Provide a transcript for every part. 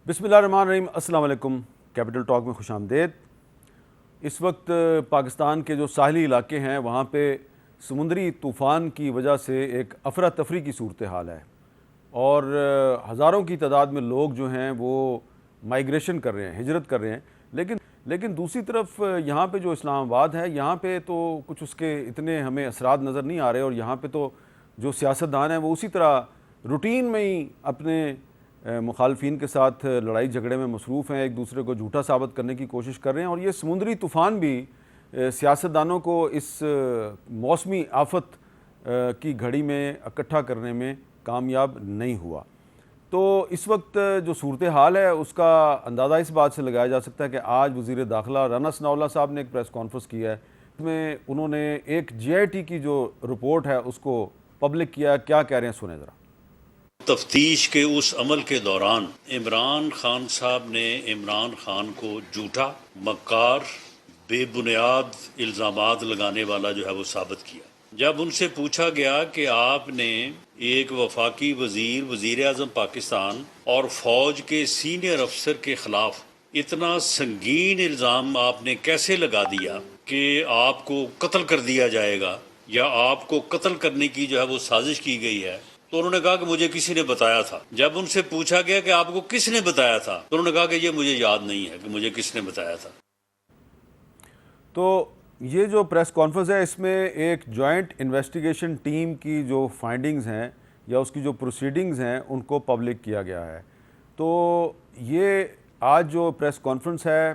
بسم اللہ الرحمن الرحیم۔ السلام علیکم، کیپٹل ٹاک میں خوش آمدید۔ اس وقت پاکستان کے جو ساحلی علاقے ہیں وہاں پہ سمندری طوفان کی وجہ سے ایک افراتفری کی صورتحال ہے، اور ہزاروں کی تعداد میں لوگ جو ہیں وہ مائیگریشن کر رہے ہیں، ہجرت کر رہے ہیں۔ لیکن دوسری طرف یہاں پہ جو اسلام آباد ہے یہاں پہ تو کچھ اس کے اتنے ہمیں اثرات نظر نہیں آ رہے، اور یہاں پہ تو جو سیاستدان ہیں وہ اسی طرح روٹین میں ہی اپنے مخالفین کے ساتھ لڑائی جھگڑے میں مصروف ہیں، ایک دوسرے کو جھوٹا ثابت کرنے کی کوشش کر رہے ہیں۔ اور یہ سمندری طوفان بھی سیاستدانوں کو اس موسمی آفت کی گھڑی میں اکٹھا کرنے میں کامیاب نہیں ہوا۔ تو اس وقت جو صورتحال ہے اس کا اندازہ اس بات سے لگایا جا سکتا ہے کہ آج وزیر داخلہ رانا ثناءاللہ صاحب نے ایک پریس کانفرنس کی ہے، اس میں انہوں نے ایک JIT کی جو رپورٹ ہے اس کو پبلک کیا۔ کیا کہہ رہے ہیں سنیں ذرا۔ تفتیش کے اس عمل کے دوران عمران خان صاحب نے عمران خان کو جھوٹا، مکار، بے بنیاد الزامات لگانے والا جو ہے وہ ثابت کیا۔ جب ان سے پوچھا گیا کہ آپ نے ایک وفاقی وزیر اعظم پاکستان اور فوج کے سینئر افسر کے خلاف اتنا سنگین الزام آپ نے کیسے لگا دیا کہ آپ کو قتل کر دیا جائے گا یا آپ کو قتل کرنے کی جو ہے وہ سازش کی گئی ہے، تو انہوں نے کہا کہ مجھے کسی نے بتایا تھا۔ جب ان سے پوچھا گیا کہ آپ کو کس نے بتایا تھا تو انہوں نے کہا کہ یہ مجھے یاد نہیں ہے کہ مجھے کس نے بتایا تھا۔ تو یہ جو پریس کانفرنس ہے اس میں ایک جوائنٹ انویسٹیگیشن ٹیم کی جو فائنڈنگز ہیں یا اس کی جو پروسیڈنگز ہیں ان کو پبلک کیا گیا ہے۔ تو یہ آج جو پریس کانفرنس ہے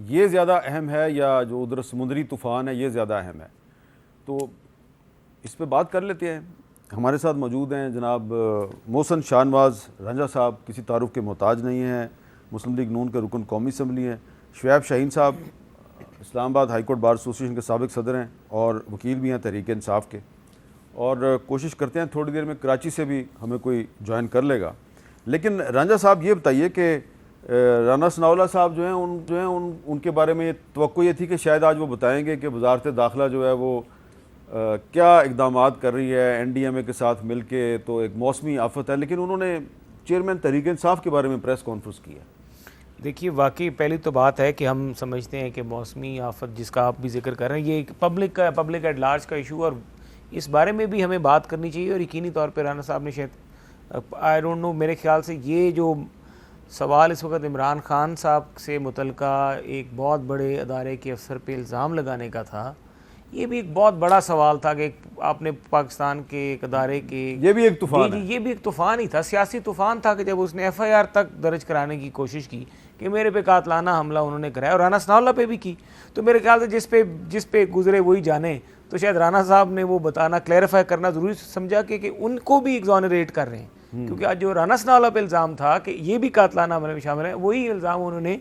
یہ زیادہ اہم ہے یا جو ادھر سمندری طوفان ہے یہ زیادہ اہم ہے؟ تو اس پہ بات کر لیتے ہیں۔ ہمارے ساتھ موجود ہیں جناب محسن شاہ نواز رانجھا صاحب، کسی تعارف کے محتاج نہیں ہیں، مسلم لیگ نون کے رکن قومی اسمبلی ہیں۔ شعیب شاہین صاحب اسلام آباد ہائی کورٹ بار ایسوسیشن کے سابق صدر ہیں اور وکیل بھی ہیں تحریک انصاف کے، اور کوشش کرتے ہیں تھوڑی دیر میں کراچی سے بھی ہمیں کوئی جوائن کر لے گا۔ لیکن رانجھا صاحب یہ بتائیے کہ رانا ثناءاللہ صاحب جو ہیں ان کے بارے میں توقع یہ تھی کہ شاید آج وہ بتائیں گے کہ وزارت داخلہ جو ہے وہ کیا اقدامات کر رہی ہے NDMA کے ساتھ مل کے، تو ایک موسمی آفت ہے، لیکن انہوں نے چیئرمین تحریک انصاف کے بارے میں پریس کانفرنس کی ہے۔ دیکھیے واقعی پہلی تو بات ہے کہ ہم سمجھتے ہیں کہ موسمی آفت جس کا آپ بھی ذکر کر رہے ہیں یہ ایک پبلک ایٹ لارج کا ایشو، اور اس بارے میں بھی ہمیں بات کرنی چاہیے۔ اور یقینی طور پہ رانا صاحب نے شاید آئی ڈونٹ نو، میرے خیال سے یہ جو سوال اس وقت عمران خان صاحب سے متعلقہ ایک بہت بڑے ادارے کے افسر پہ الزام لگانے کا تھا، یہ بھی ایک بہت بڑا سوال تھا کہ آپ نے پاکستان کے ایک ادارے کے یہ بھی ایک طوفان ہے۔ یہ بھی ایک طوفان ہی تھا، سیاسی طوفان تھا کہ جب اس نے FIR تک درج کرانے کی کوشش کی کہ میرے پہ قاتلانہ حملہ انہوں نے کرایا، اور رانا ثناءاللہ پہ بھی کی، تو میرے خیال سے جس پہ گزرے وہی جانے۔ تو شاید رانا صاحب نے وہ بتانا، کلیریفائی کرنا ضروری سمجھا کہ ان کو بھی ایگزونریٹ کر رہے ہیں، کیونکہ آج جو رانا ثناءاللہ پہ الزام تھا کہ یہ بھی قاتلانہ حملے میں شامل ہے، وہی الزام انہوں نے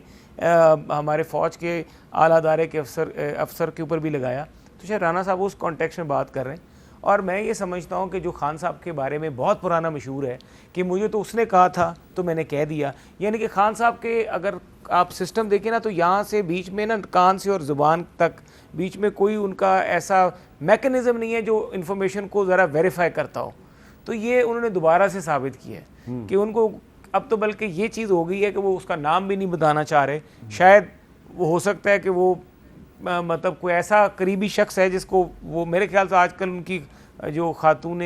ہمارے فوج کے اعلیٰ ادارے کے افسر کے اوپر بھی لگایا۔ تو شاید رانا صاحب اس کانٹیکسٹ میں بات کر رہے ہیں۔ اور میں یہ سمجھتا ہوں کہ جو خان صاحب کے بارے میں بہت پرانا مشہور ہے کہ مجھے تو اس نے کہا تھا تو میں نے کہہ دیا، یعنی کہ خان صاحب کے اگر آپ سسٹم دیکھیں نا تو یہاں سے بیچ میں نا کان سے اور زبان تک بیچ میں کوئی ان کا ایسا میکنزم نہیں ہے جو انفارمیشن کو ذرا ویریفائی کرتا ہو۔ تو یہ انہوں نے دوبارہ سے ثابت کیا ہے کہ ان کو اب تو بلکہ یہ چیز ہو گئی ہے کہ وہ اس کا نام بھی نہیں بتانا چاہ رہے۔ شاید وہ ہو سکتا ہے کہ وہ مطلب کوئی ایسا قریبی شخص ہے جس کو وہ، میرے خیال سے آج کل ان کی جو خاتون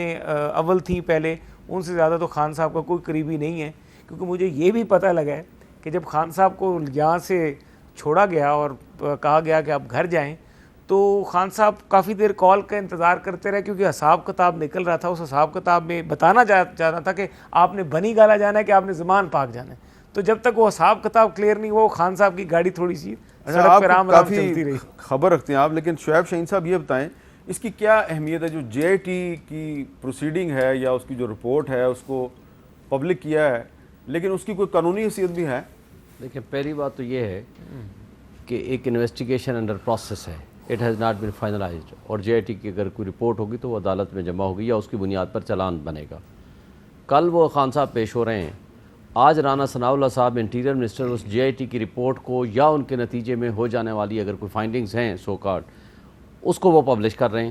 اول تھیں پہلے ان سے زیادہ تو خان صاحب کا کوئی قریبی نہیں ہے، کیونکہ مجھے یہ بھی پتہ لگا ہے کہ جب خان صاحب کو یہاں سے چھوڑا گیا اور کہا گیا کہ آپ گھر جائیں تو خان صاحب کافی دیر کال کا انتظار کرتے رہے، کیونکہ حساب کتاب نکل رہا تھا۔ اس حساب کتاب میں بتانا چاہتا تھا کہ آپ نے بنی گالا جانا ہے کہ آپ نے زمان پاک جانا ہے، تو جب تک وہ حساب کتاب کلیئر نہیں ہوا وہ خان صاحب کی گاڑی تھوڑی سی سڑک پہ رام چلتی رہی۔ خبر رکھتے ہیں آپ، لیکن شعیب شاہین صاحب یہ بتائیں اس کی کیا اہمیت ہے جو JIT کی پروسیڈنگ ہے یا اس کی جو رپورٹ ہے اس کو پبلک کیا ہے، لیکن اس کی کوئی قانونی حیثیت بھی ہے؟ دیکھیں پہلی بات تو یہ ہے کہ ایک انویسٹیگیشن انڈر پروسیس ہے، it has not been finalised, اور JIT کی اگر کوئی رپورٹ ہوگی تو وہ عدالت میں جمع ہوگی یا اس کی بنیاد پر چلان بنے گا۔ کل وہ خان صاحب پیش ہو رہے ہیں، آج رانا ثناءاللہ صاحب انٹیریئر منسٹر اس JIT کی رپورٹ کو یا ان کے نتیجے میں ہو جانے والی اگر کوئی فائنڈنگز ہیں سو کارڈ اس کو وہ پبلش کر رہے ہیں۔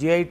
JIT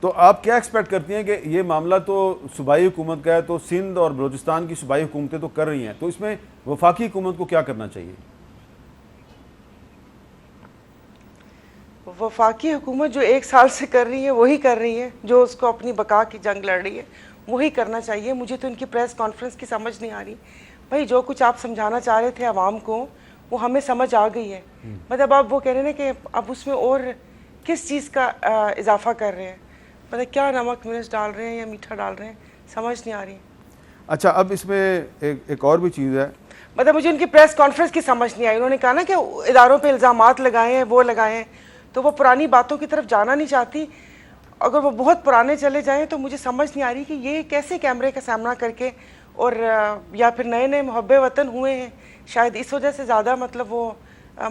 تو آپ کیا ایکسپیکٹ کرتی ہیں کہ یہ معاملہ تو صوبائی حکومت کا ہے، تو سندھ اور بلوچستان کی صوبائی حکومتیں تو کر رہی ہیں، تو اس میں وفاقی حکومت کو کیا کرنا چاہیے؟ وفاقی حکومت جو 1 سال سے کر رہی ہے وہی کر رہی ہے، جو اس کو اپنی بقا کی جنگ لڑ رہی ہے وہی کرنا چاہیے. مجھے تو ان کی پریس کانفرنس کی سمجھ نہیں آ رہی. بھائی جو کچھ آپ سمجھانا چاہ رہے تھے عوام کو وہ ہمیں سمجھ آ گئی ہے. مطلب آپ وہ کہہ رہے ہیں کہ اب اس میں اور کس چیز کا اضافہ کر رہے ہیں، مطلب کیا نمک مرچ ڈال رہے ہیں یا میٹھا ڈال رہے ہیں، سمجھ نہیں آ رہی. اچھا اب اس میں ایک اور بھی چیز ہے، مطلب مجھے ان کی پریس کانفرنس کی سمجھ نہیں آئی. انہوں نے کہا نا کہ اداروں پہ الزامات لگائے ہیں، وہ لگائے ہیں، تو وہ پرانی باتوں کی طرف جانا نہیں چاہتی. اگر وہ بہت پرانے چلے جائیں تو مجھے سمجھ نہیں آ رہی کہ یہ کیسے کیمرے کا سامنا کر کے، اور یا پھر نئے نئے محب وطن ہوئے ہیں شاید اس وجہ سے زیادہ مطلب وہ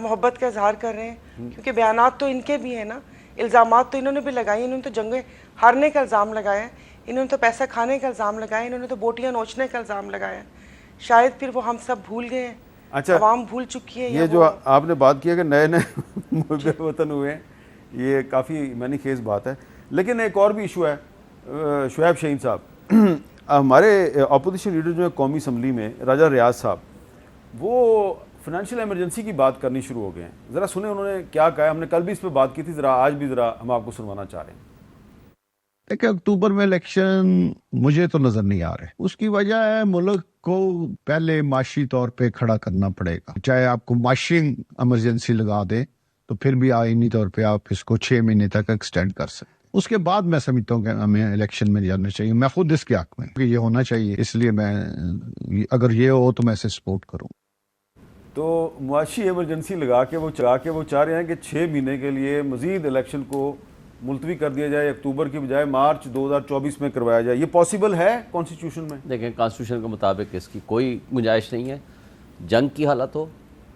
محبت کا اظہار کر رہے ہیں. کیونکہ بیانات تو ان کے بھی ہیں نا، الزامات تو انہوں نے بھی لگائی. انہوں نے تو جنگیں ہارنے کا الزام لگایا ہے، انہوں نے تو پیسہ کھانے کا الزام لگایا ہے، انہوں نے تو بوٹیاں نوچنے کا الزام لگایا ہے. شاید پھر وہ ہم سب بھول گئے ہیں. اچھا عوام بھول چکی ہے. یہ جو آپ نے بات کیا کہ نئے نئے محب وطن ہوئے ہیں، یہ کافی معنی خیز بات ہے. لیکن ایک اور بھی ایشو ہے شعیب شہین صاحب، ہمارے اپوزیشن لیڈر جو ہے قومی اسمبلی میں راجہ ریاض صاحب، وہ فائنینشیل ایمرجنسی کی بات کرنی شروع ہو گئے ہیں. ذرا سنیں انہوں نے کیا کہا ہے. ہم نے کل بھی اس پہ بات کی تھی، ذرا آج بھی ذرا ہم آپ کو سنوانا چاہ رہے ہیں. دیکھیں اکتوبر میں الیکشن مجھے تو نظر نہیں آ رہے. اس کی وجہ ہے ملک کو پہلے معاشی طور پہ کھڑا کرنا پڑے گا. چاہے آپ کو معاشی ایمرجنسی لگا دیں تو پھر بھی آئینی طور پہ آپ اس کو 6 مہینے تک ایکسٹینڈ کر سکتے. اس کے بعد میں سمجھتا ہوں کہ ہمیں الیکشن میں جانا چاہیے. میں خود اس کے حق میں کہ یہ ہونا چاہیے، اس لیے میں اگر یہ ہو تو میں اسے سپورٹ کروں. تو معاشی ایمرجنسی لگا کے وہ چاہ رہے ہیں کہ 6 مہینے کے لیے مزید الیکشن کو ملتوی کر دیا جائے، اکتوبر کی بجائے مارچ 2024 میں کروایا جائے. یہ پاسبل ہے کانسٹیٹیوشن میں؟ دیکھیں کانسٹیٹیوشن کے مطابق اس کی کوئی گنجائش نہیں ہے. جنگ کی حالت ہو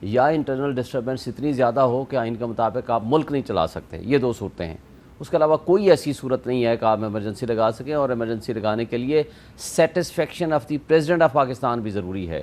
یا انٹرنل ڈسٹربنس اتنی زیادہ ہو کہ آئین کے مطابق آپ ملک نہیں چلا سکتے، یہ 2 صورتیں ہیں. اس کے علاوہ کوئی ایسی صورت نہیں ہے کہ آپ ایمرجنسی لگا سکیں. اور ایمرجنسی لگانے کے لیے satisfaction of the president of Pakistan بھی ضروری ہے.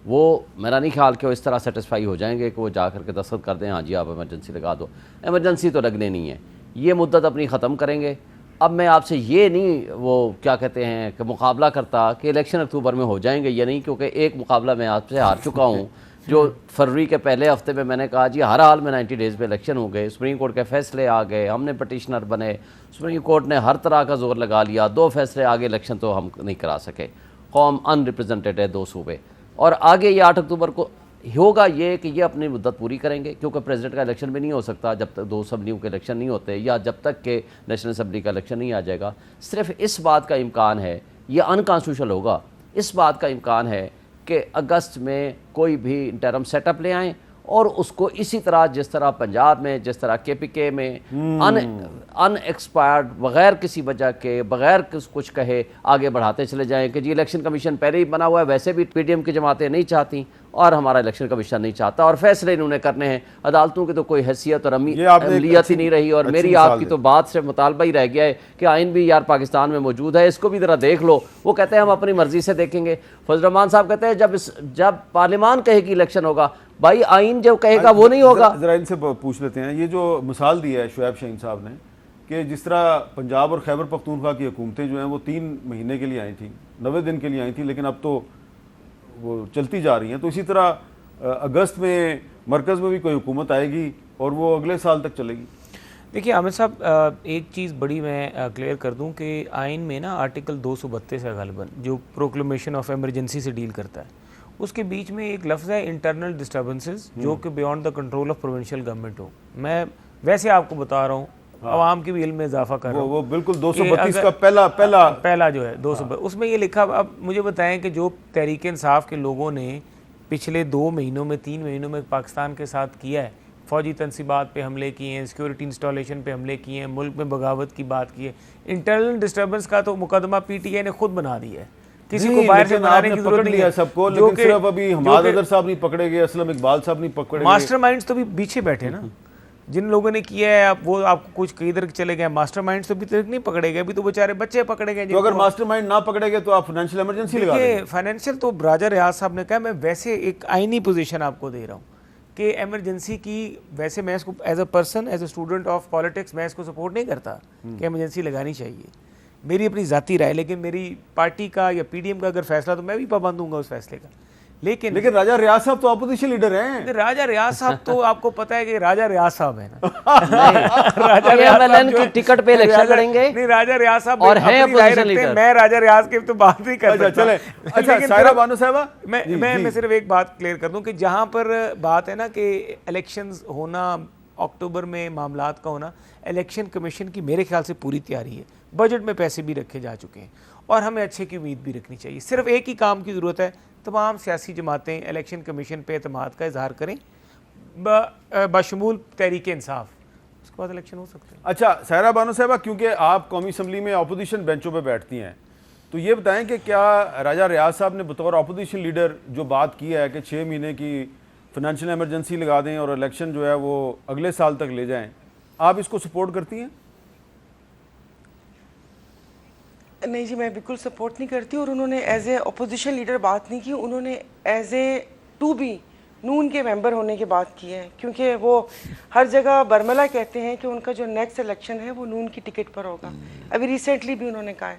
وہ میرا نہیں خیال کہ وہ اس طرح سیٹسفائی ہو جائیں گے کہ وہ جا کر کے دستخط کر دیں ہاں جی آپ ایمرجنسی لگا دو. ایمرجنسی تو لگنے نہیں ہے، یہ مدت اپنی ختم کریں گے. اب میں آپ سے یہ نہیں وہ کیا کہتے ہیں کہ مقابلہ کرتا کہ الیکشن اکتوبر میں ہو جائیں گے یا نہیں، کیونکہ ایک مقابلہ میں آپ سے ہار چکا ہوں جو فروری کے پہلے ہفتے میں نے کہا جی ہر حال میں 90 ڈیز میں الیکشن ہو گئے. سپریم کورٹ کے فیصلے آ گئے، ہم نے پٹیشنر بنے، سپریم کورٹ نے ہر طرح کا زور لگا لیا، 2 فیصلے آگے الیکشن تو ہم نہیں کرا سکے. قوم ان ریپرزنٹیڈ ہے 2 صوبے، اور آگے یہ 8 اکتوبر کو ہوگا یہ کہ یہ اپنی مدت پوری کریں گے. کیونکہ پریزیڈنٹ کا الیکشن بھی نہیں ہو سکتا جب تک 2 اسمبلیوں کے الیکشن نہیں ہوتے، یا جب تک کہ نیشنل اسمبلی کا الیکشن نہیں آ جائے گا. صرف اس بات کا امکان ہے، یہ ان کانسٹیٹیوشنل ہوگا، اس بات کا امکان ہے کہ اگست میں کوئی بھی انٹرم سیٹ اپ لے آئیں اور اس کو اسی طرح جس طرح پنجاب میں، جس طرح کے پی کے میں ان ایکسپائرڈ بغیر کسی وجہ کے، بغیر کچھ کہے آگے بڑھاتے چلے جائیں کہ جی الیکشن کمیشن پہلے ہی بنا ہوا ہے، ویسے بھی پی ڈی ایم کی جماعتیں نہیں چاہتی اور ہمارا الیکشن کمیشن نہیں چاہتا، اور فیصلے انہوں نے کرنے ہیں. عدالتوں کی تو کوئی حیثیت اور عملیت ہی نہیں رہی. اور میری آپ کی تو بات سے مطالبہ ہی رہ گیا ہے کہ آئین بھی یار پاکستان میں موجود ہے، اس کو بھی ذرا دیکھ لو. وہ کہتے ہیں ہم اپنی مرضی سے دیکھیں گے. فضل الرحمان صاحب کہتے ہیں جب پارلیمان کہے کہ الیکشن ہوگا، بھائی آئین جو کہے گا وہ نہیں ہوگا. ذرا ان سے پوچھ لیتے ہیں، یہ جو مثال دی ہے شعیب شہین صاحب نے کہ جس طرح پنجاب اور خیبر پختونخوا کی حکومتیں جو ہیں وہ 3 مہینے کے لیے آئی تھیں، 90 دن کے لیے آئی تھیں، لیکن اب تو وہ چلتی جا رہی ہیں. تو اسی طرح اگست میں مرکز میں بھی کوئی حکومت آئے گی اور وہ اگلے سال تک چلے گی. دیکھیے عامر صاحب، ایک چیز بڑی میں کلیئر کر دوں کہ آئین میں نا آرٹیکل 232 ہے غالباً، جو پروکلیمیشن آف ایمرجنسی سے ڈیل کرتا ہے. اس کے بیچ میں ایک لفظ ہے انٹرنل ڈسٹربنسز، جو کہ beyond the control of provincial government ہو. میں ویسے آپ کو بتا رہا ہوں، عوام کے بھی علم میں اضافہ کر رہا ہوں. وہ بالکل 232 کا پہلا جو ہے 232، اس میں یہ لکھا. اب مجھے بتائیں کہ جو تحریک انصاف کے لوگوں نے پچھلے 2 مہینوں میں 3 مہینوں میں پاکستان کے ساتھ کیا ہے، فوجی تنصیبات پہ حملے کیے ہیں، سیکورٹی انسٹالیشن پہ حملے کیے ہیں، ملک میں بغاوت کی بات کی ہے. انٹرنل ڈسٹربنس کا تو مقدمہ پی ٹی آئی نے خود بنا دیا ہے، کسی کو باہر سے بنانے کی ضرورت نہیں ہے. سب کو لیکن صرف ابھی حماد اظہر صاحب نہیں پکڑے گئے، اسلم اقبال صاحب نہیں پکڑے گئے. ماسٹر مائنڈز تو بھی پیچھے بیٹھے نا، جن لوگوں نے کیا ہے وہ آپ کو کچھ کدھر چلے گئے. ماسٹر مائنڈز تو ابھی تک نہیں پکڑے گئے، ابھی تو بیچارے بچے پکڑے گئے. تو اگر ماسٹر مائنڈ نہ پکڑے گئے تو آپ فائنینشیل ایمرجنسی لگا دیں. فائنینشیل تو راجہ ریاض صاحب نے کہا، میں ویسے ایک آئینی پوزیشن آپ کو دے رہا ہوں کہ ایمرجنسی کی ویسے میں اس کو as a person as a student of politics میں اس کو سپورٹ نہیں کرتا کہ ایمرجنسی لگانی چاہیے، میری اپنی ذاتی رائے، لیکن میری پارٹی کا یا پی ڈی ایم کا اگر فیصلہ تو میں بھی پابند ہوں گا اس فیصلے کا. لیکن راجہ ریاض صاحب تو اپوزیشن لیڈر ہیں. راجہ ریاض صاحب تو آپ کو پتہ ہے کہ راجہ ریاض صاحب ہیں نا، کی ٹکٹ پہ الیکشن لڑیں گے. نہیں، راجہ ریاض صاحب اور ہیں اپوزیشن لیڈر. میں راجہ ریاض کی تو بات نہیں کر سکتا. اچھا سائرہ بانو صاحبہ، میں صرف ایک بات کلیئر کر دوں کہ جہاں پر بات ہے نا کہ الیکشنز ہونا اکتوبر میں، معاملات کا ہونا، الیکشن کمیشن کی میرے خیال سے پوری تیاری ہے. بجٹ میں پیسے بھی رکھے جا چکے ہیں اور ہمیں اچھے کی امید بھی رکھنی چاہیے. صرف ایک ہی کام کی ضرورت ہے، تمام سیاسی جماعتیں الیکشن کمیشن پہ اعتماد کا اظہار کریں بشمول تحریک انصاف، اس کے بعد الیکشن ہو سکتے ہیں. اچھا سائرہ بانو صاحبہ، کیونکہ آپ قومی اسمبلی میں اپوزیشن بینچوں پہ بیٹھتی ہیں، تو یہ بتائیں کہ کیا راجہ ریاض صاحب نے بطور اپوزیشن لیڈر جو بات کی ہے کہ 6 مہینے کی فنانشل ایمرجنسی لگا دیں اور الیکشن جو ہے وہ اگلے سال تک لے جائیں، آپ اس کو سپورٹ کرتی ہیں؟ نہیں جی، میں بالکل سپورٹ نہیں کرتی. اور انہوں نے ایز اے اپوزیشن لیڈر بات نہیں کی، انہوں نے as a to be known کے ممبر ہونے کی بات کی ہے، کیونکہ وہ ہر جگہ برملا کہتے ہیں کہ ان کا جو نیکسٹ الیکشن ہے وہ نون کی ٹکٹ پر ہوگا. ابھی ریسنٹلی بھی انہوں نے کہا ہے.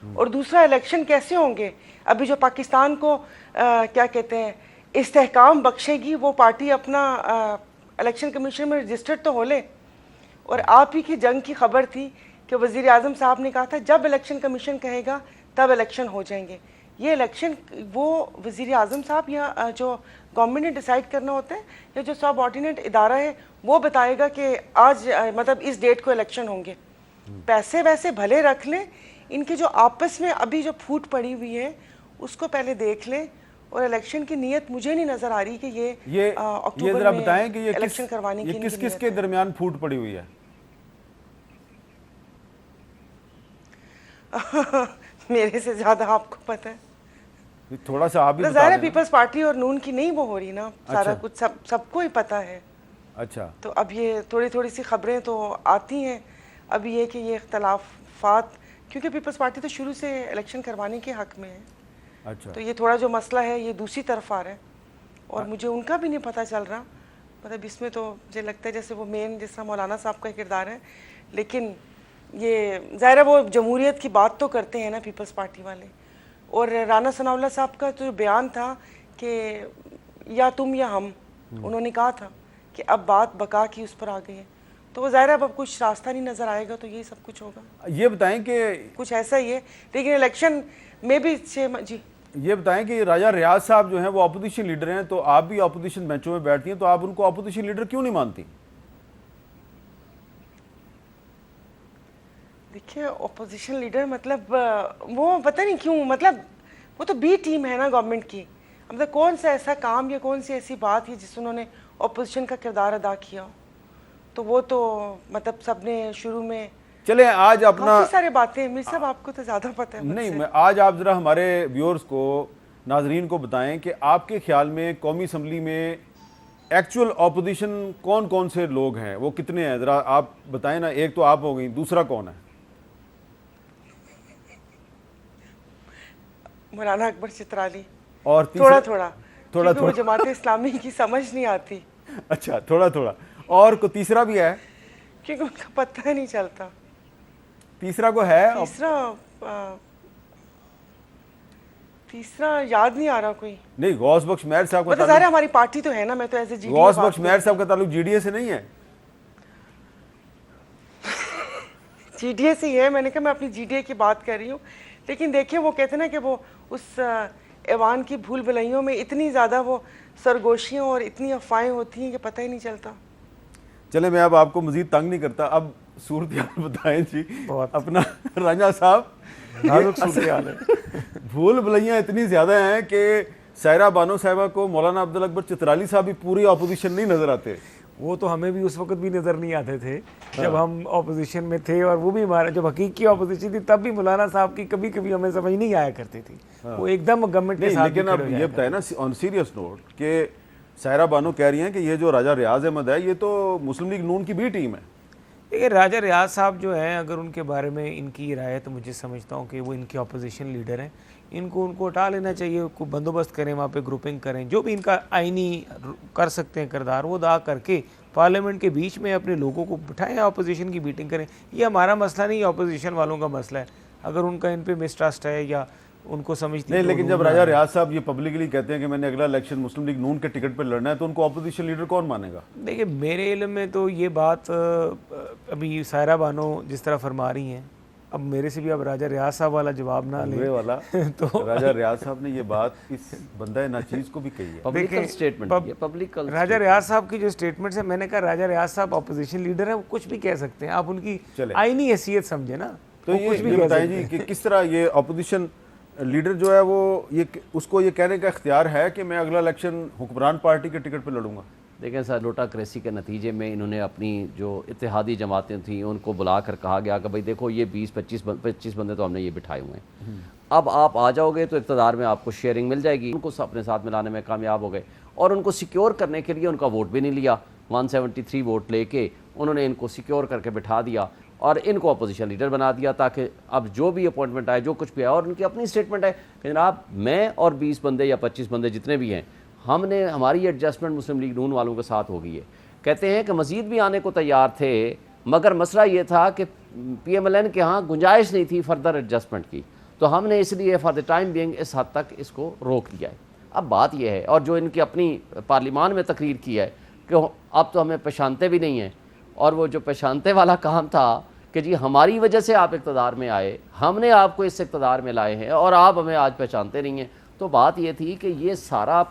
اور دوسرا، الیکشن کیسے ہوں گے؟ ابھی جو پاکستان کو کیا کہتے ہیں استحکام بخشے گی وہ پارٹی اپنا الیکشن کمیشن میں رجسٹرڈ تو ہو لے. اور آپ ہی کی جنگ کی خبر تھی کہ وزیر اعظم صاحب نے کہا تھا جب الیکشن کمیشن کہے گا تب الیکشن ہو جائیں گے. یہ الیکشن وہ وزیر اعظم صاحب یا جو گورنمنٹ نے ڈیسائیڈ کرنا ہوتا ہے یا جو سب آرڈینیٹ ادارہ ہے وہ بتائے گا کہ آج مطلب اس ڈیٹ کو الیکشن ہوں گے. پیسے ویسے بھلے رکھ لیں، ان کے جو آپس میں ابھی جو پھوٹ پڑی ہوئی ہے اس کو پہلے دیکھ لیں. اور الیکشن کی نیت مجھے نہیں نظر آ رہی کہ یہ ذرا بتائیں کہ یہ الیکشن کروانے کی کس کس کے درمیان پھوٹ پڑی ہوئی ہے؟ میرے سے زیادہ آپ کو پتہ ہے. تھوڑا سا آپ بھی ظاہر ہے پیپلز پارٹی اور نون کی نہیں وہ ہو رہی نا، سارا کچھ سب کو ہی پتہ ہے. اچھا، تو اب یہ تھوڑی سی خبریں تو آتی ہیں. اب یہ کہ یہ اختلافات، کیونکہ پیپلز پارٹی تو شروع سے الیکشن کروانے کے حق میں ہے. اچھا، تو یہ تھوڑا جو مسئلہ ہے یہ دوسری طرف آ رہا ہے اور مجھے ان کا بھی نہیں پتہ چل رہا. مطلب اس میں تو مجھے لگتا ہے جیسے وہ مین جس طرح مولانا صاحب کا کردار ہے، لیکن یہ ظاہر ہے وہ جمہوریت کی بات تو کرتے ہیں نا پیپلز پارٹی والے. اور رانا ثناء اللہ صاحب کا تو بیان تھا کہ یا تم یا ہم، انہوں نے کہا تھا کہ اب بات بقا کی اس پر آ گئی ہے. تو وہ ظاہر ہے اب کچھ راستہ نہیں نظر آئے گا تو یہی سب کچھ ہوگا. یہ بتائیں کہ کچھ ایسا ہی ہے. لیکن الیکشن میں بھی جی یہ بتائیں کہ راجہ ریاض صاحب جو ہیں وہ اپوزیشن لیڈر ہیں، تو آپ بھی اپوزیشن بینچوں میں بیٹھتی ہیں، تو آپ ان کو اپوزیشن لیڈر کیوں نہیں مانتی؟ دیکھیے اپوزیشن لیڈر مطلب وہ پتہ نہیں کیوں، مطلب وہ تو بی ٹیم ہے نا گورنمنٹ کی. مطلب کون سا ایسا کام یا کون سی ایسی بات ہے جس انہوں نے اپوزیشن کا کردار ادا کیا ہو. تو وہ تو مطلب سب نے شروع میں چلیں آج اپنا کافی سارے باتیں میر صاحب آپ کو تو زیادہ پتہ ہے. نہیں، میں آج آپ ذرا ہمارے ویورز کو، ناظرین کو بتائیں کہ آپ کے خیال میں قومی اسمبلی میں ایکچول اپوزیشن کون کون سے لوگ ہیں، وہ کتنے ہیں؟ ذرا آپ بتائیں نا. ایک تو آپ ہو گئی، دوسرا کون ہے؟ مولانا اکبر چترالی. اور تھوڑا وہ جماعت اسلامی کی سمجھ نہیں آتی. اچھا، تھوڑا اور کو تیسرا بھی ہے کیونکہ ان کا پتہ نہیں چلتا. تیسرا کو ہے؟ تیسرا یاد نہیں آ رہا کوئی. نہیں، غوث بخش مہر صاحب کا مطلب ظاہر ہماری پارٹی تو ہے نا، میں تو ایسے جی ڈی غوث بخش مہر صاحب کا تعلق جی ڈی اے سے نہیں ہے؟ جی ڈی اے سے ہی ہے. میں نے کہا میں اپنی جی ڈی اے کی بات کر رہی ہوں. لیکن دیکھیں وہ کہتے ہیں نا کہ وہ اس ایوان کی بھول بھلائیوں میں اتنی زیادہ وہ سرگوشیاں اور اتنی افواہیں ہوتی ہیں کہ پتہ ہی نہیں چلتا. چلیں میں اب آپ کو مزید تنگ نہیں کرتا. اب صورتحال بتائیں جی اپنا راجہ صاحب. صورتحال ہے، بھول بھلائیاں اتنی زیادہ ہیں کہ سائرہ بانو صاحبہ کو مولانا عبد اکبر چترالی صاحب بھی پوری اپوزیشن نہیں نظر آتے. وہ تو ہمیں بھی اس وقت بھی نظر نہیں آتے تھے جب ہم اپوزیشن میں تھے، اور وہ بھی ہمارا جب حقیقی اپوزیشن تھی تب بھی مولانا صاحب کی کبھی کبھی ہمیں سمجھ نہیں آیا کرتی تھی. وہ ایک دم گورنمنٹ کے ساتھ. لیکن اب یہ بتائیں نا آن سیریس نوٹ کہ سائرہ بانو کہہ رہی ہیں کہ یہ جو راجہ ریاض احمد ہے یہ تو مسلم لیگ نون کی بھی ٹیم ہے. دیکھیے راجہ ریاض صاحب جو ہیں، اگر ان کے بارے میں ان کی رائے ہے تو مجھے سمجھتا ہوں کہ وہ ان کے اپوزیشن لیڈر ہیں، ان کو ہٹا لینا چاہیے، کو بندوبست کریں، وہاں پہ گروپنگ کریں، جو بھی ان کا آئینی کر سکتے ہیں کردار وہ ادا کر کے پارلیمنٹ کے بیچ میں اپنے لوگوں کو بٹھائیں، اپوزیشن کی میٹنگ کریں. یہ ہمارا مسئلہ نہیں، اپوزیشن والوں کا مسئلہ ہے. اگر ان کا ان پہ مسٹرسٹ ہے یا ان کو سمجھتی نہیں، لیکن جب راجہ ریاض صاحب یہ پبلکلی کہتے ہیں کہ میں نے اگلا الیکشن مسلم لیگ نون کے ٹکٹ پہ لڑنا ہے، تو ان کو اپوزیشن لیڈر کون مانے گا؟ دیکھیں میرے علم میں تو یہ بات ابھی سائرہ بانو جس طرح فرما رہی ہیں، اب میرے سے بھی اب راجہ ریاض صاحب والا جواب نہ لیں والا تو راجہ ریاض صاحب نے یہ بات اس بندہ ناچیز کو بھی کہی ہے. پبلکل سٹیٹمنٹ، یہ پبلکل راجہ ریاض صاحب کی جو سٹیٹمنٹس ہیں، میں نے کہا راجہ ریاض صاحب اپوزیشن لیڈر ہیں، وہ کچھ بھی کہہ سکتے ہیں، آپ ان کی آئینی حیثیت سمجھیں نا. تو یہ بتائیں جی کہ کس طرح یہ اپوزیشن لیڈر جو ہے وہ اس کو یہ کہنے کا اختیار ہے کہ میں اگلا الیکشن حکمران پارٹی کے ٹکٹ پہ لڑوں گا؟ دیکھیں سر، لوٹاکریسی کے نتیجے میں انہوں نے اپنی جو اتحادی جماعتیں تھیں ان کو بلا کر کہا گیا کہ بھائی دیکھو یہ 20-25 بندے تو ہم نے یہ بٹھائے ہوئے ہیں، اب آپ آ جاؤ گے تو اقتدار میں آپ کو شیئرنگ مل جائے گی. ان کو اپنے ساتھ ملانے میں کامیاب ہو گئے اور ان کو سیکیور کرنے کے لیے ان کا ووٹ بھی نہیں لیا. 173 ووٹ لے کے انہوں نے ان کو سیکیور کر کے بٹھا دیا اور ان کو اپوزیشن لیڈر بنا دیا، تاکہ اب جو بھی اپوائنٹمنٹ آئے، جو کچھ بھی آئے، اور ان کی اپنی اسٹیٹمنٹ ہے کہ جناب میں اور 20 بندے یا 25 بندے جتنے بھی ہیں، ہم نے ہماری ایڈجسٹمنٹ مسلم لیگ نون والوں کے ساتھ ہو گئی ہے. کہتے ہیں کہ مزید بھی آنے کو تیار تھے، مگر مسئلہ یہ تھا کہ پی ایم ایل این کے ہاں گنجائش نہیں تھی فردر ایڈجسٹمنٹ کی، تو ہم نے اس لیے فار دا ٹائم بینگ اس حد تک اس کو روک لیا ہے. اب بات یہ ہے، اور جو ان کی اپنی پارلیمان میں تقریر کی ہے کہ اب تو ہمیں پہچانتے بھی نہیں ہیں، اور وہ جو پہچانتے والا کام تھا کہ جی ہماری وجہ سے آپ اقتدار میں آئے، ہم نے آپ کو اس اقتدار میں لائے ہیں اور آپ ہمیں آج پہچانتے نہیں ہیں. تو بات یہ تھی کہ یہ سارا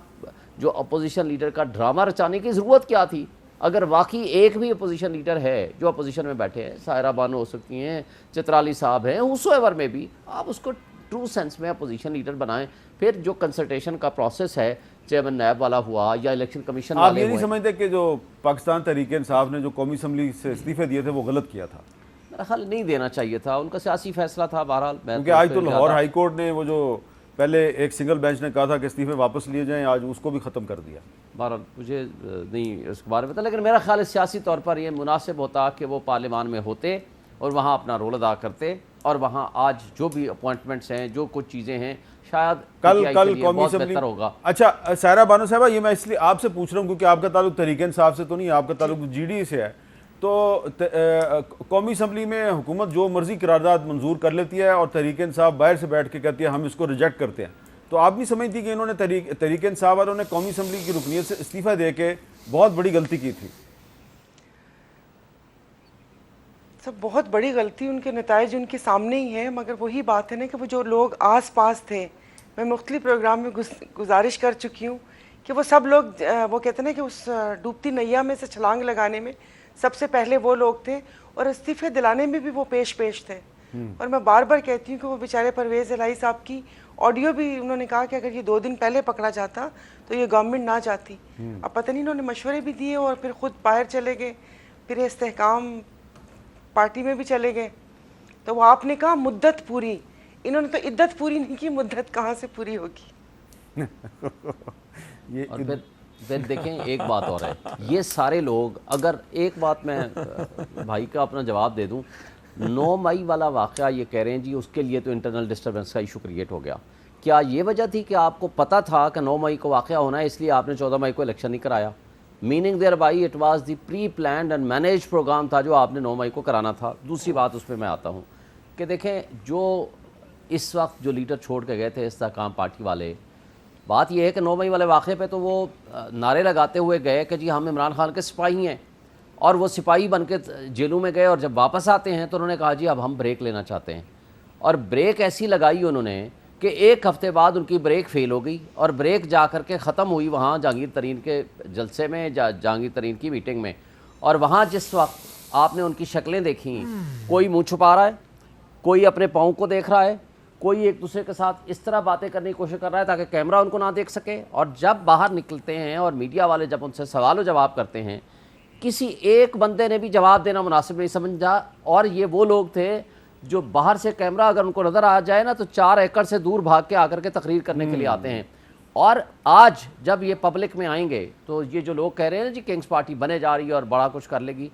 جو اپوزیشن لیڈر کا ڈرامہ رچانے کی ضرورت کیا تھی؟ اگر واقعی ایک بھی اپوزیشن لیڈر ہے جو اپوزیشن میں بیٹھے ہیں، سائرہ بانو ہو سکتی ہیں، چترالی صاحب ہیں، ہوسوایور میں بھی، آپ اس کو ٹرو سینس میں اپوزیشن لیڈر بنائیں. پھر جو کنسلٹیشن کا پروسیس ہے، چیئرمین نیب والا ہوا یا الیکشن کمیشن آپ والے یہ نہیں ہوئے، سمجھتے کہ جو پاکستان تحریک انصاف نے جو قومی اسمبلی سے استعفے دیے تھے وہ غلط کیا تھا؟ میرا خیال نہیں دینا چاہیے تھا، ان کا سیاسی فیصلہ تھا. بہرحال کیونکہ آج تو لاہور ہائی کورٹ نے وہ جو پہلے ایک سنگل بینچ نے کہا تھا کہ استعفے واپس لیے جائیں، آج اس کو بھی ختم کر دیا. بہرحال مجھے نہیں اس کے بارے میں پتا، لیکن میرا خیال ہے سیاسی طور پر یہ مناسب ہوتا کہ وہ پارلیمان میں ہوتے اور وہاں اپنا رول ادا کرتے، اور وہاں آج جو بھی اپوائنٹمنٹس ہیں، جو کچھ چیزیں ہیں، شاید کل قومی بہت اسمبلی بہتر ہوگا. اچھا سائرہ بانو صاحبہ، یہ میں اس لیے آپ سے پوچھ رہا ہوں کیونکہ آپ کا تعلق تحریک انصاف سے تو نہیں، آپ کا تعلق جی ڈی سے ہے. تو قومی اسمبلی میں حکومت جو مرضی قرارداد منظور کر لیتی ہے اور تحریک انصاف باہر سے بیٹھ کے کہتی ہے ہم اس کو ریجیکٹ کرتے ہیں. تو آپ نہیں سمجھتی کہ انہوں نے تحریک انصاف والوں نے قومی اسمبلی کی رکنیت سے استعفیٰ دے کے بہت بڑی غلطی کی تھی؟ سب بہت بڑی غلطی، ان کے نتائج ان کے سامنے ہی ہیں، مگر وہی بات ہے نا کہ وہ جو لوگ آس پاس تھے، میں مختلف پروگرام میں گزارش کر چکی ہوں کہ وہ سب لوگ، وہ کہتے ہیں نا کہ اس ڈوبتی نیا میں سے چھلانگ لگانے میں سب سے پہلے وہ لوگ تھے، اور استعفے دلانے میں بھی وہ پیش تھے. اور میں بار بار کہتی ہوں کہ وہ بیچارے پرویز الہی صاحب کی آڈیو بھی انہوں نے کہا کہ اگر یہ 2 دن پہلے پکڑا جاتا تو یہ گورنمنٹ نہ جاتی. اب پتہ نہیں انہوں نے مشورے بھی دیے اور پھر خود باہر چلے گئے، پھر استحکام پارٹی میں بھی چلے گئے. تو وہ آپ نے کہا مدت پوری، انہوں نے تو عدت پوری نہیں کی، مدت کہاں سے پوری ہوگی؟ اور پھر دیکھیں ایک بات اور ہے، یہ سارے لوگ، اگر ایک بات میں بھائی کا اپنا جواب دے دوں، 9 مئی والا واقعہ یہ کہہ رہے ہیں جی اس کے لیے تو انٹرنل ڈسٹربنس کا ایشو کریٹ ہو گیا. کیا یہ وجہ تھی کہ آپ کو پتہ تھا کہ 9 مئی کو واقعہ ہونا ہے، اس لیے آپ نے 14 مئی کو الیکشن نہیں کرایا؟ Meaning there by it was the pre planned and manage programme تھا جو آپ نے 9 مئی کو کرانا تھا. دوسری بات اس پہ میں آتا ہوں کہ دیکھیں جو اس وقت جو لیڈر چھوڑ کے گئے تھے استحکام پارٹی والے، بات یہ ہے کہ 9 مئی والے واقعے پہ تو وہ نعرے لگاتے ہوئے گئے کہ جی ہم عمران خان کے سپاہی ہیں، اور وہ سپاہی بن کے جیلوں میں گئے، اور جب واپس آتے ہیں تو انہوں نے کہا جی اب ہم بریک لینا چاہتے ہیں. اور بریک ایسی لگائی انہوں نے کہ 1 ہفتے بعد ان کی بریک فیل ہو گئی، اور بریک جا کر کے ختم ہوئی وہاں جہانگیر ترین کے جلسے میں، جہانگیر ترین کی میٹنگ میں. اور وہاں جس وقت آپ نے ان کی شکلیں دیکھیں، کوئی منہ چھپا رہا ہے، کوئی اپنے پاؤں کو دیکھ رہا ہے، کوئی ایک دوسرے کے ساتھ اس طرح باتیں کرنے کی کوشش کر رہا ہے تاکہ کیمرہ ان کو نہ دیکھ سکے. اور جب باہر نکلتے ہیں اور میڈیا والے جب ان سے سوال و جواب کرتے ہیں، کسی ایک بندے نے بھی جواب دینا مناسب نہیں سمجھا. اور یہ وہ لوگ تھے جو باہر سے کیمرہ اگر ان کو نظر آ جائے نا تو 4 ایکڑ سے دور بھاگ کے آ کر کے تقریر کرنے کے لیے آتے ہیں. اور آج جب یہ پبلک میں آئیں گے تو یہ جو لوگ کہہ رہے ہیں نا جی کنگز پارٹی بنے جا رہی ہے اور بڑا کچھ کر لے گی،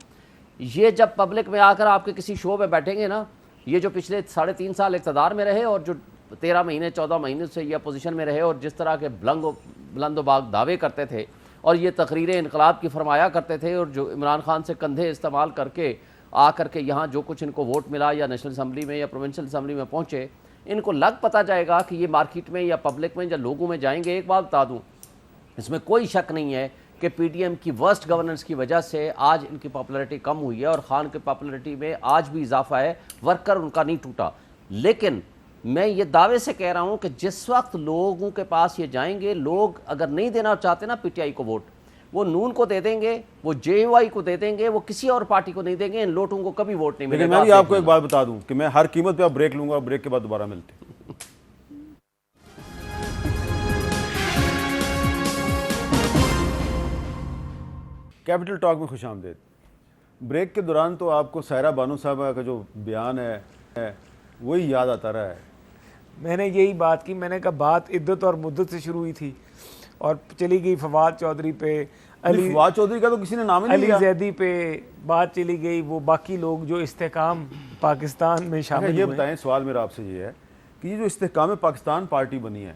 یہ جب پبلک میں آ کر آپ کے کسی شو میں بیٹھیں گے نا، یہ جو پچھلے 3.5 سال اقتدار میں رہے اور جو 13 مہینے 14 مہینے سے یہ اپوزیشن میں رہے اور جس طرح کے بلند و باغ دعوے کرتے تھے اور یہ تقریریں انقلاب کی فرمایا کرتے تھے، اور جو عمران خان سے کندھے استعمال کر کے آ کر کے یہاں جو کچھ ان کو ووٹ ملا یا نیشنل اسمبلی میں یا پروونشل اسمبلی میں پہنچے، ان کو لگ پتہ جائے گا کہ یہ مارکیٹ میں یا پبلک میں یا لوگوں میں جائیں گے۔ ایک بات بتا دوں، اس میں کوئی شک نہیں ہے کہ پی ٹی ایم کی ورسٹ گورننس کی وجہ سے آج ان کی پاپولیرٹی کم ہوئی ہے، اور خان کی پاپولیرٹی میں آج بھی اضافہ ہے، ورکر ان کا نہیں ٹوٹا۔ لیکن میں یہ دعوے سے کہہ رہا ہوں کہ جس وقت لوگوں کے پاس یہ جائیں گے، لوگ اگر نہیں دینا چاہتے نا پی ٹی آئی کو ووٹ، وہ نون کو دے دیں گے، وہ جے یو آئی کو دے دیں گے، وہ کسی اور پارٹی کو نہیں دیں گے، ان لوٹوں کو کبھی ووٹ نہیں ملے لیکن گا۔ میں بھی آپ کو ایک بات بتا دوں کہ میں ہر قیمت پہ اب بریک لوں گا، اور بریک کے بعد دوبارہ ملتے ہیں۔ کیپٹل ٹاک میں خوش آمدید۔ بریک کے دوران تو آپ کو سائرہ بانو صاحبہ کا جو بیان ہے وہی یاد آتا رہا ہے۔ میں نے یہی بات کی، میں نے کہا بات عدت اور مدت سے شروع ہوئی تھی اور چلی گئی فواد چودھری پہ، فواد چودھری کا تو کسی نے نام ہی نہیں علی لیا۔ زیدی پہ بات چلی گئی، وہ باقی لوگ جو استحکام پاکستان میں شامل یہ ہوئے۔ بتائیں، سوال میرا آپ سے یہ ہے کہ یہ جو استحکام پاکستان پارٹی بنی ہے،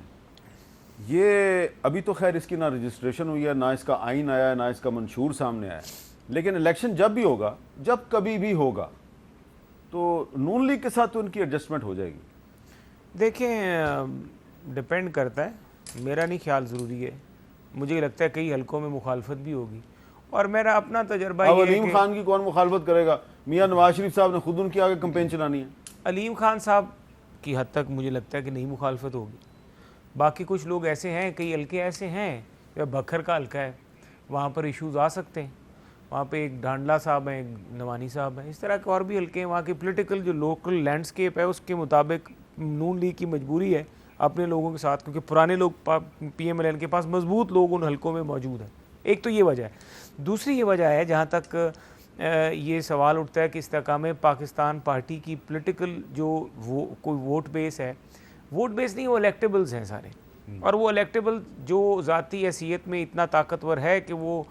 یہ ابھی تو خیر اس کی نہ رجسٹریشن ہوئی ہے، نہ اس کا آئین آیا ہے، نہ اس کا منشور سامنے آیا ہے، لیکن الیکشن جب بھی ہوگا، جب کبھی بھی ہوگا، تو نون لیگ کے ساتھ تو ان کی ایڈجسٹمنٹ ہو جائے گی۔ دیکھیں، ڈپینڈ کرتا ہے، میرا نہیں خیال ضروری ہے، مجھے لگتا ہے کئی حلقوں میں مخالفت بھی ہوگی، اور میرا اپنا تجربہ اب یہ ہے علیم کہ خان کی کون مخالفت کرے گا؟ میاں نواز شریف صاحب نے خود ان کی آگے کمپین چلانی ہے۔ علیم خان صاحب کی حد تک مجھے لگتا ہے کہ نہیں مخالفت ہوگی۔ باقی کچھ لوگ ایسے ہیں، کئی حلقے ایسے ہیں، یا بکھر کا حلقہ ہے، وہاں پر ایشوز آ سکتے ہیں، وہاں پہ ایک ڈانڈلا صاحب ہیں، ایک نوانی صاحب ہیں، اس طرح کے اور بھی حلقے ہیں۔ وہاں کی پولیٹیکل جو لوکل لینڈسکیپ ہے اس کے مطابق نون لیگ کی مجبوری ہے اپنے لوگوں کے ساتھ، کیونکہ پرانے لوگ پی ایم ایل این کے پاس مضبوط لوگ ان حلقوں میں موجود ہیں۔ ایک تو یہ وجہ ہے۔ دوسری یہ وجہ ہے، جہاں تک یہ سوال اٹھتا ہے کہ استحکام پاکستان پارٹی کی پولیٹیکل جو کوئی ووٹ بیس ہے، ووٹ بیس نہیں، وہ الیکٹیبلز ہیں سارے، اور وہ الیکٹیبل جو ذاتی حیثیت میں اتنا طاقتور ہے کہ وہ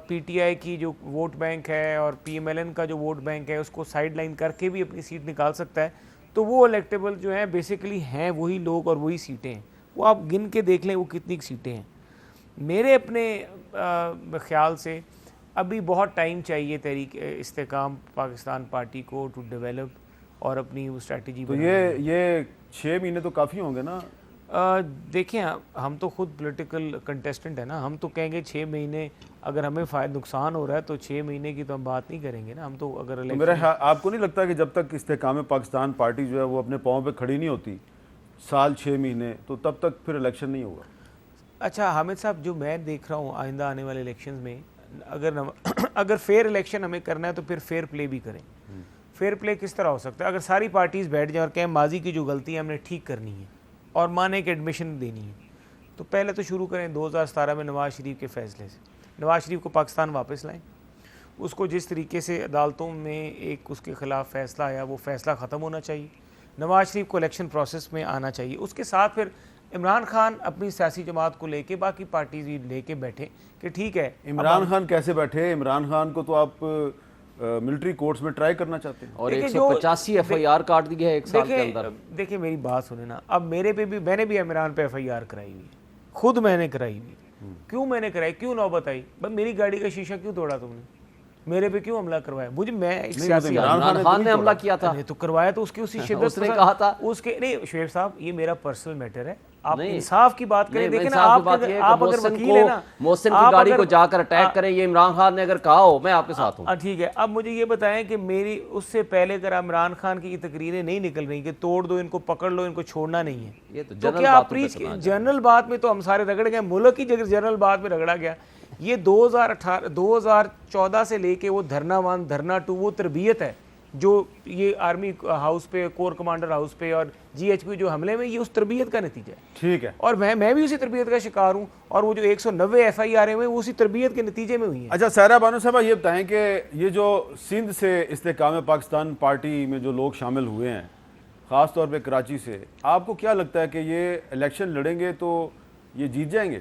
پی ٹی آئی کی جو ووٹ بینک ہے اور پی ایم ایل این کا جو ووٹ بینک ہے اس کو سائڈ لائن کر کے بھی اپنی سیٹ نکال سکتا ہے، تو وہ الیکٹیبل جو ہیں بیسیکلی ہیں وہی لوگ اور وہی سیٹیں ہیں۔ وہ آپ گن کے دیکھ لیں وہ کتنی سیٹیں ہیں۔ میرے اپنے خیال سے ابھی بہت ٹائم چاہیے تحریک استحکام پاکستان پارٹی کو ٹو ڈیولپ اور اپنی وہ اسٹریٹجی تو یہ 6 مہینے تو کافی ہوں گے نا؟ دیکھیں، ہم تو خود پولیٹیکل کنٹیسٹنٹ ہیں نا، ہم تو کہیں گے 6 مہینے اگر ہمیں نقصان ہو رہا ہے تو 6 مہینے کی تو ہم بات نہیں کریں گے نا، ہم تو اگر میرا آپ کو نہیں لگتا کہ جب تک استحکام پاکستان پارٹی جو ہے وہ اپنے پاؤں پہ کھڑی نہیں ہوتی، سال 6 مہینے، تو تب تک پھر الیکشن نہیں ہوگا؟ اچھا حامد صاحب، جو میں دیکھ رہا ہوں آئندہ آنے والے الیکشنز میں، اگر فیئر الیکشن ہمیں کرنا ہے تو پھر فیئر پلے بھی کریں۔ فیئر پلے کس طرح ہو سکتا ہے؟ اگر ساری پارٹیز بیٹھ جائیں اور کہیں ماضی کی جو غلطی ہے ہم نے ٹھیک کرنی ہے اور مانے کہ ایڈمیشن دینی ہے، تو پہلے تو شروع کریں 2017 میں نواز شریف کے فیصلے سے، نواز شریف کو پاکستان واپس لائیں، اس کو جس طریقے سے عدالتوں میں ایک اس کے خلاف فیصلہ آیا وہ فیصلہ ختم ہونا چاہیے، نواز شریف کو الیکشن پروسیس میں آنا چاہیے، اس کے ساتھ پھر عمران خان اپنی سیاسی جماعت کو لے کے باقی پارٹیز بھی لے کے بیٹھے کہ ٹھیک ہے۔ عمران خان کیسے بیٹھے؟ عمران خان کو تو آپ ملٹری کورٹس میں ٹرائی کرنا چاہتے ہیں، اور 185 ایف آئی آر کاٹ دی ہے ایک سال کے اندر۔ دیکھیں میری بات سنیں نا، اب میرے پہ بھی، میں نے بھی عمران پہ ایف آئی آر کرائی ہوئی ہے، خود میں نے کرائی ہوئی۔ کیوں میں نے کرائی؟ کیوں نوبت آئی؟ بھائی میری گاڑی کا شیشہ کیوں توڑا تم نے؟ میرے پہ کیوں حملہ کروایا؟ مجھے میں ایک سیاسی عمران خان نے حملہ کیا تھا تو کروایا تو اس کی اسی شدت اس نے کہا تھا اس کے نہیں شعیب صاحب یہ میرا پرسنل میٹر ہے، آپ انصاف کی بات کریں۔ دیکھیں نا، آپ اگر وکیل ہے نا، محسن کی گاڑی کو جا کر اٹیک کریں، یہ عمران خان نے اگر کہا ہو میں آپ کے ساتھ ہوں۔ ٹھیک ہے، اب مجھے یہ بتائیں کہ میری اس سے پہلے اگر عمران خان کی تقریریں نہیں نکل رہی کہ توڑ دو ان کو، پکڑ لو ان کو، چھوڑنا نہیں ہے، تو کیا آپ جنرل بات میں تو ہم سارے رگڑ گئے، ملک کی جنرل بات میں رگڑا گیا۔ یہ 2014 سے لے کے وہ دھرنا 1 دھرنا 2 وہ تربیت ہے جو یہ آرمی ہاؤس پہ، کور کمانڈر ہاؤس پہ اور جی ایچ پی جو حملے میں، یہ اس تربیت کا نتیجہ ہے۔ ٹھیک ہے، اور میں بھی اسی تربیت کا شکار ہوں، اور وہ جو 190 ایف آئی آر ہیں وہ اسی تربیت کے نتیجے میں ہوئی ہیں۔ اچھا سائرہ بانو صاحبہ یہ بتائیں کہ یہ جو سندھ سے استحکام پاکستان پارٹی میں جو لوگ شامل ہوئے ہیں، خاص طور پہ کراچی سے، آپ کو کیا لگتا ہے کہ یہ الیکشن لڑیں گے تو یہ جیت جائیں گے؟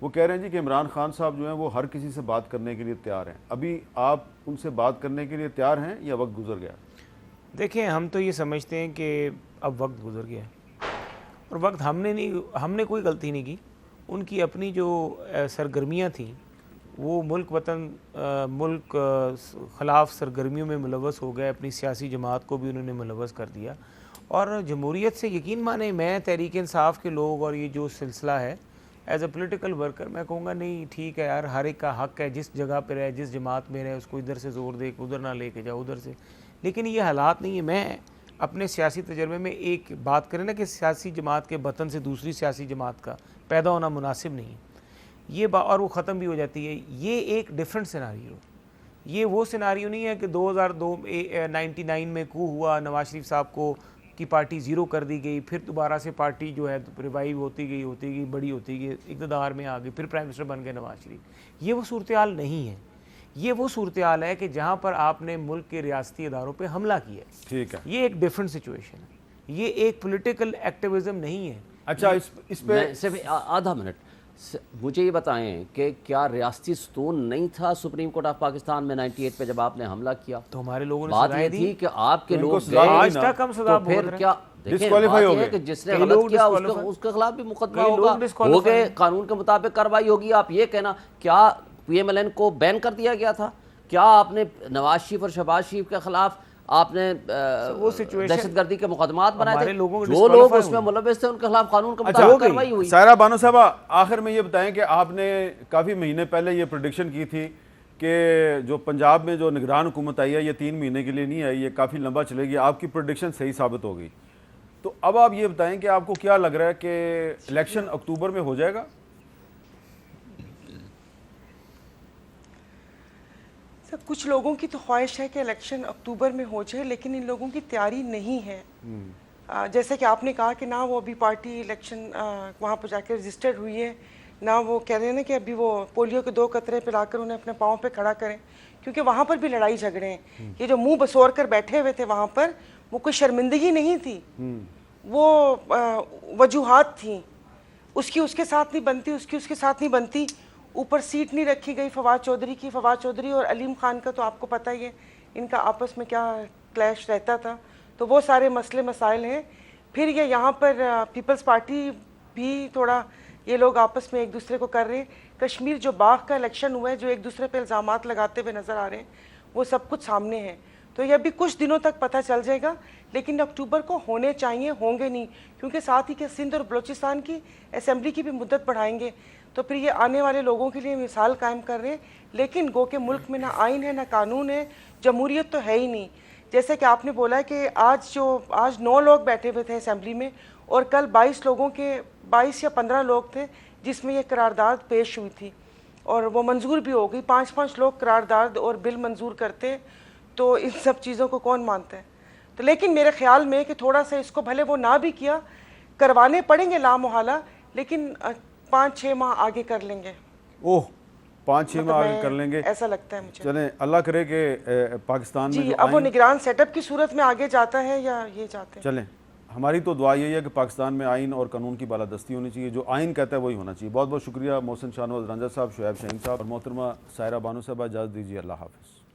وہ کہہ رہے ہیں جی کہ عمران خان صاحب جو ہیں وہ ہر کسی سے بات کرنے کے لیے تیار ہیں. ابھی آپ ان سے بات کرنے کے لیے تیار ہیں یا وقت گزر گیا؟ دیکھیں ہم تو یہ سمجھتے ہیں کہ اب وقت گزر گیا ہے، اور وقت ہم نے کوئی غلطی نہیں کی. ان کی اپنی جو سرگرمیاں تھیں وہ ملک خلاف سرگرمیوں میں ملوث ہو گئے. اپنی سیاسی جماعت کو بھی انہوں نے ملوث کر دیا. اور جمہوریت سے یقین مانیں، میں تحریک انصاف کے لوگ اور یہ جو سلسلہ ہے ایز اے پولیٹیکل ورکر میں کہوں گا نہیں ٹھیک ہے یار، ہر ایک کا حق ہے جس جگہ پہ رہے، جس جماعت میں رہے، اس کو ادھر سے زور دے کہ ادھر نہ لے کے جاؤ ادھر سے. لیکن یہ حالات نہیں ہے. میں اپنے سیاسی تجربے میں ایک بات کریں نا کہ سیاسی جماعت کے بطن سے دوسری سیاسی جماعت کا پیدا ہونا مناسب نہیں ہے یہ اور وہ ختم بھی ہو جاتی ہے. یہ ایک ڈیفرنٹ سیناریو، یہ وہ سیناریو نہیں ہے کہ 99 میں کو ہوا، نواز شریف صاحب کو کی پارٹی زیرو کر دی گئی، پھر دوبارہ سے پارٹی جو ہے ریوائیو ہوتی گئی بڑی ہوتی گئی، اقتدار میں آ گئی، پھر پرائم منسٹر بن گئے نواز شریف. یہ وہ صورتحال نہیں ہے. یہ وہ صورتحال ہے کہ جہاں پر آپ نے ملک کے ریاستی اداروں پہ حملہ کیا ہے. ٹھیک ہے، یہ ایک ڈیفرنٹ سچویشن ہے. یہ ایک پولیٹیکل ایکٹیویزم نہیں ہے. اچھا اس پہ میں صرف آدھا منٹ، مجھے یہ بتائیں کہ کیا ریاستی ستون نہیں تھا سپریم کورٹ آف پاکستان میں 98 پہ جب آپ نے حملہ کیا؟ تو ہمارے لوگوں نے بات سزائیں یہ دی. تھی کہ آپ کے لوگ سزا گئے، آج تک ہم سزا تو بھگت پھر رہے کیا ہیں. Disqualify ہو گئے. کہ جس نے کئی غلط لوگ کیا disqualify اس کے خلاف بھی مقدمہ کئی لوگ ہوگا، disqualify ہو گئے، ہیں. قانون کے مطابق کارروائی ہوگی. آپ یہ کہنا کیا پی ایم ایل این کو بین کر دیا گیا تھا؟ کیا آپ نے نواز شریف اور شہباز شریف کے خلاف آپ نے وہ situation دہشت گردی کے مقدمات بنائے ہمارے تھے؟ لوگوں کو جو لوگ disqualify اس میں ہوئے. ملوث تھے ان کے خلاف قانون کے اچھا مطابق کارروائی ہوئی. سائرہ بانو صاحبہ، آخر میں یہ بتائیں کہ آپ نے کافی مہینے پہلے یہ پریڈکشن کی تھی کہ جو پنجاب میں جو نگران حکومت آئی ہے یہ 3 مہینے کے لیے نہیں آئی، یہ کافی لمبا چلے گی. آپ کی پریڈکشن صحیح ثابت ہو گئی. تو اب آپ یہ بتائیں کہ آپ کو کیا لگ رہا ہے کہ الیکشن اکتوبر میں ہو جائے گا؟ سر کچھ لوگوں کی تو خواہش ہے کہ الیکشن اکتوبر میں ہو جائے، لیکن ان لوگوں کی تیاری نہیں ہے. جیسے کہ آپ نے کہا کہ نہ وہ ابھی پارٹی الیکشن وہاں پہ جا کے رجسٹرڈ ہوئی ہے، نہ وہ کہہ رہے ہیں نا کہ ابھی وہ پولیو کے 2 قطرے پلا کر انہیں اپنے پاؤں پہ کھڑا کریں، کیونکہ وہاں پر بھی لڑائی جھگڑے ہیں. یہ جو منہ بسور کر بیٹھے ہوئے تھے وہاں پر، وہ کوئی شرمندگی نہیں تھی، وہ وجوہات تھیں. اس کے ساتھ نہیں بنتی، اس کے ساتھ نہیں بنتی. اوپر سیٹ نہیں رکھی گئی فواد چودھری کی. فواد چودھری اور علیم خان کا تو آپ کو پتہ ہی ہے ان کا آپس میں کیا کلیش رہتا تھا. تو وہ سارے مسئلے مسائل ہیں. پھر یہ یہاں پر پیپلز پارٹی بھی تھوڑا یہ لوگ آپس میں ایک دوسرے کو کر رہے ہیں. کشمیر جو باغ کا الیکشن ہوا ہے، جو ایک دوسرے پہ الزامات لگاتے ہوئے نظر آ رہے ہیں، وہ سب کچھ سامنے ہے. تو یہ ابھی کچھ دنوں تک پتہ چل جائے گا، لیکن اکتوبر کو ہونے چاہیے، ہوں گے نہیں، کیونکہ ساتھ ہی کہ سندھ اور بلوچستان کی اسمبلی کی بھی مدت بڑھائیں گے. تو پھر یہ آنے والے لوگوں کے لیے مثال قائم کر رہے ہیں. لیکن گو کہ ملک میں نہ آئین ہے نہ قانون ہے، جمہوریت تو ہے ہی نہیں. جیسے کہ آپ نے بولا کہ آج 9 لوگ بیٹھے ہوئے تھے اسمبلی میں، اور کل 22 یا 15 لوگ تھے جس میں یہ قرارداد پیش ہوئی تھی، اور وہ منظور بھی ہو گئی. 5 لوگ قرارداد اور بل منظور کرتے تو ان سب چیزوں کو کون مانتا ہے؟ تو لیکن میرے خیال میں کہ تھوڑا سا اس کو بھلے وہ نہ بھی کیا، کروانے پڑیں گے لامحالہ، لیکن 5-6 ماہ آگے کر لیں گے. 5-6 ماہ آگے کر لیں گے، ایسا لگتا ہے مجھے. چلیں اللہ کرے کہ پاکستان میں جی جو اب وہ آئین، نگران سیٹ اپ کی صورت میں آگے جاتا ہے یا یہ جاتے ہیں. چلیں ہماری تو دعا یہی ہے کہ پاکستان میں آئین اور قانون کی بالادستی ہونی چاہیے، جو آئین کہتا ہے وہی ہونا چاہیے. بہت بہت شکریہ محسن شاہ نواز رنجہ صاحب، شعیب شہین صاحب اور محترمہ سائرہ بانو صاحبہ. اجازت دیجیے، اللہ حافظ.